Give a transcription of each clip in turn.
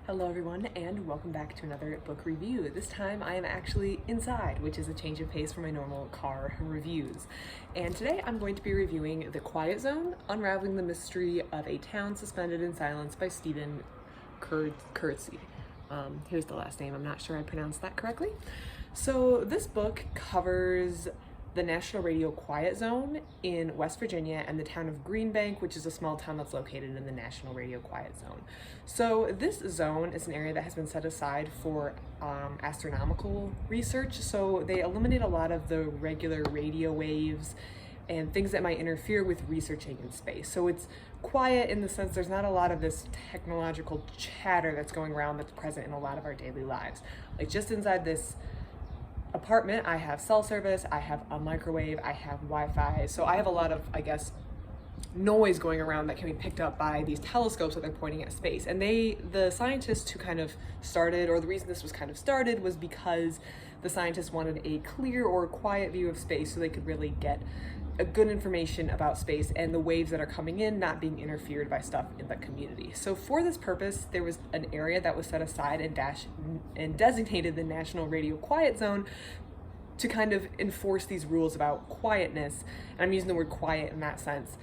Hello everyone, and welcome back to another book review. This time I am actually inside, which is a change of pace from my normal car reviews. And today I'm going to be reviewing The Quiet Zone, Unraveling the Mystery of a Town Suspended in Silence by Stephen Kurczy. Here's the last name, I'm not sure I pronounced that correctly. So this book covers the National Radio Quiet Zone in West Virginia and the town of Greenbank, which is a small town that's located in the National Radio Quiet Zone. So this zone is an area that has been set aside for astronomical research. So they eliminate a lot of the regular radio waves and things that might interfere with researching in space. So it's quiet in the sense there's not a lot of this technological chatter that's going around that's present in a lot of our daily lives. Like just inside this apartment, I have cell service, I have a microwave, I have Wi-Fi, so I have a lot of, noise going around that can be picked up by these telescopes that they're pointing at space. And the scientists who kind of started, or the reason this was kind of started, was because the scientists wanted a clear or quiet view of space so they could really get a good information about space and the waves that are coming in not being interfered by stuff in the community. So for this purpose, there was an area that was set aside and designated the National Radio Quiet Zone to kind of enforce these rules about quietness. And I'm using the word quiet in that sense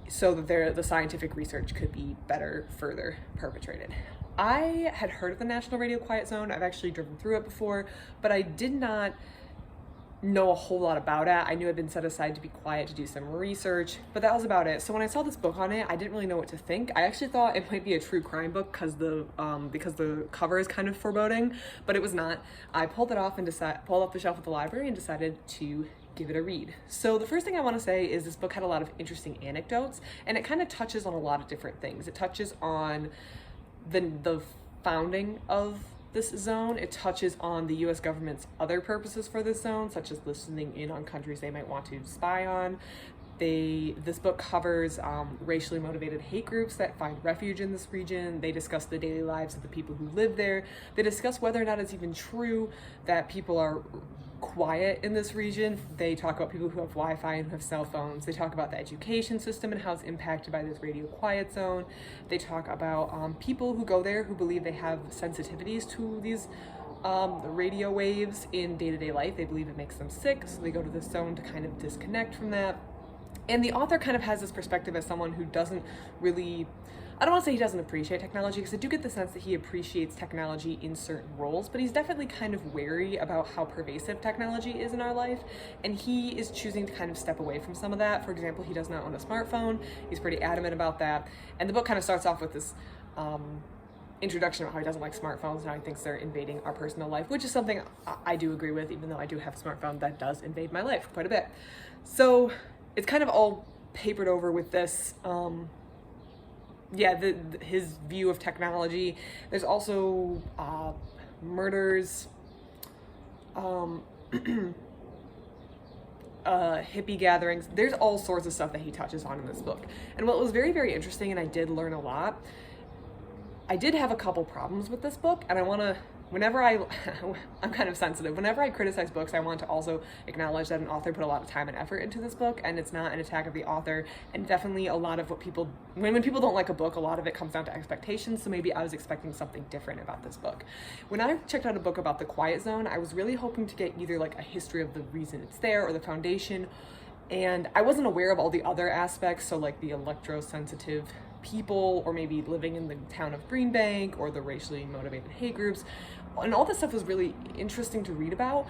so that the scientific research could be further perpetrated. I had heard of the National Radio Quiet Zone. I've actually driven through it before, but I did not know a whole lot about it. I knew it'd been set aside to be quiet, to do some research, but that was about it. So when I saw this book on it, I didn't really know what to think. I actually thought it might be a true crime book because the cover is kind of foreboding, but it was not. I pulled it off pulled off the shelf at the library and decided to give it a read. So the first thing I want to say is this book had a lot of interesting anecdotes, and it kind of touches on a lot of different things. It touches on the founding of this zone. It touches on the US government's other purposes for this zone, such as listening in on countries they might want to spy on. This book covers racially motivated hate groups that find refuge in this region. They discuss the daily lives of the people who live there. They discuss whether or not it's even true that people are quiet in this region. They talk about people who have Wi-Fi and who have cell phones. They talk about the education system and how it's impacted by this radio quiet zone. They talk about people who go there who believe they have sensitivities to these radio waves in day-to-day life. They believe it makes them sick, so they go to this zone to kind of disconnect from that. And the author kind of has this perspective as someone who doesn't really, I don't want to say he doesn't appreciate technology, because I do get the sense that he appreciates technology in certain roles, but he's definitely kind of wary about how pervasive technology is in our life, and he is choosing to kind of step away from some of that. For example, he does not own a smartphone. He's pretty adamant about that. And the book kind of starts off with this introduction of how he doesn't like smartphones and how he thinks they're invading our personal life, which is something I do agree with, even though I do have a smartphone that does invade my life quite a bit. So it's kind of all papered over with this, his view of technology. There's also murders, hippie gatherings. There's all sorts of stuff that he touches on in this book. And what was very, very interesting, and I did learn a lot, I did have a couple problems with this book, and I want to, I'm kind of sensitive. Whenever I criticize books, I want to also acknowledge that an author put a lot of time and effort into this book, and it's not an attack of the author. And definitely a lot of what when people don't like a book, a lot of it comes down to expectations, so maybe I was expecting something different about this book. When I checked out a book about the Quiet Zone, I was really hoping to get either like a history of the reason it's there or the foundation, and I wasn't aware of all the other aspects, so like the electrosensitive people, or maybe living in the town of Greenbank, or the racially motivated hate groups. And all this stuff was really interesting to read about,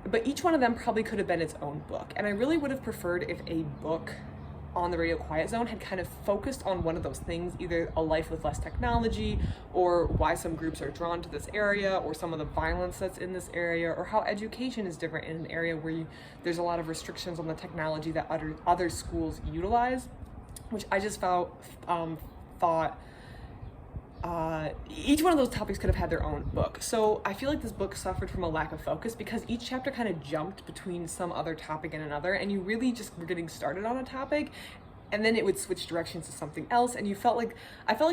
but each one of them probably could have been its own book. And I really would have preferred if a book on the Radio Quiet Zone had kind of focused on one of those things, either a life with less technology, or why some groups are drawn to this area, or some of the violence that's in this area, or how education is different in an area where there's a lot of restrictions on the technology that other schools utilize, which I just thought each one of those topics could have had their own book. So I feel like this book suffered from a lack of focus because each chapter kind of jumped between some other topic and another, and you really just were getting started on a topic, and then it would switch directions to something else, and I felt like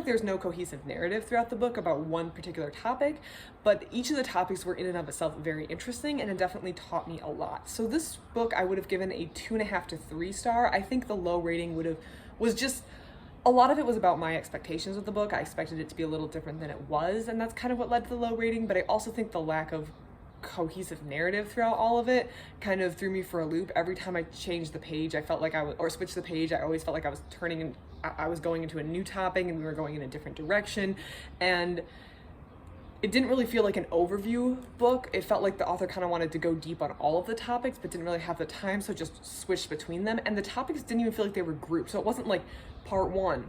there's no cohesive narrative throughout the book about one particular topic, but each of the topics were in and of itself very interesting, and it definitely taught me a lot. So this book I would have given a 2.5 to 3 star. I think the low rating was just a lot of it was about my expectations of the book. I expected it to be a little different than it was, and that's kind of what led to the low rating, but I also think the lack of cohesive narrative throughout all of it kind of threw me for a loop. Every time I changed the page, I felt like or switched the page, I always felt like I was going into a new topic and we were going in a different direction, and it didn't really feel like an overview book. It felt like the author kind of wanted to go deep on all of the topics, but didn't really have the time, so just switched between them. And the topics didn't even feel like they were grouped. So it wasn't like part 1,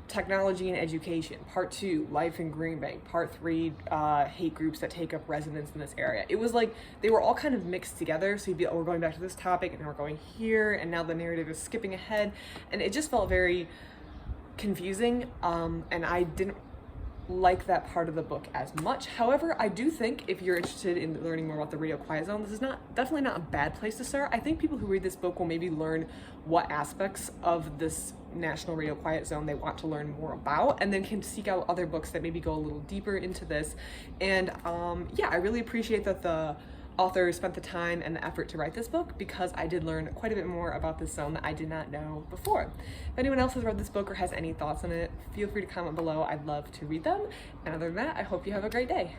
technology and education, part 2, life in Green Bank, part 3, hate groups that take up residence in this area. It was like they were all kind of mixed together. So you'd be, oh, we're going back to this topic, and now we're going here, and now the narrative is skipping ahead. And it just felt very confusing, and I didn't like that part of the book as much. However, I do think if you're interested in learning more about the radio quiet zone, this is definitely not a bad place to start. I think people who read this book will maybe learn what aspects of this national radio quiet zone they want to learn more about, and then can seek out other books that maybe go a little deeper into this. And yeah, I really appreciate that the author spent the time and the effort to write this book, because I did learn quite a bit more about this zone that I did not know before. If anyone else has read this book or has any thoughts on it, feel free to comment below. I'd love to read them. And other than that, I hope you have a great day.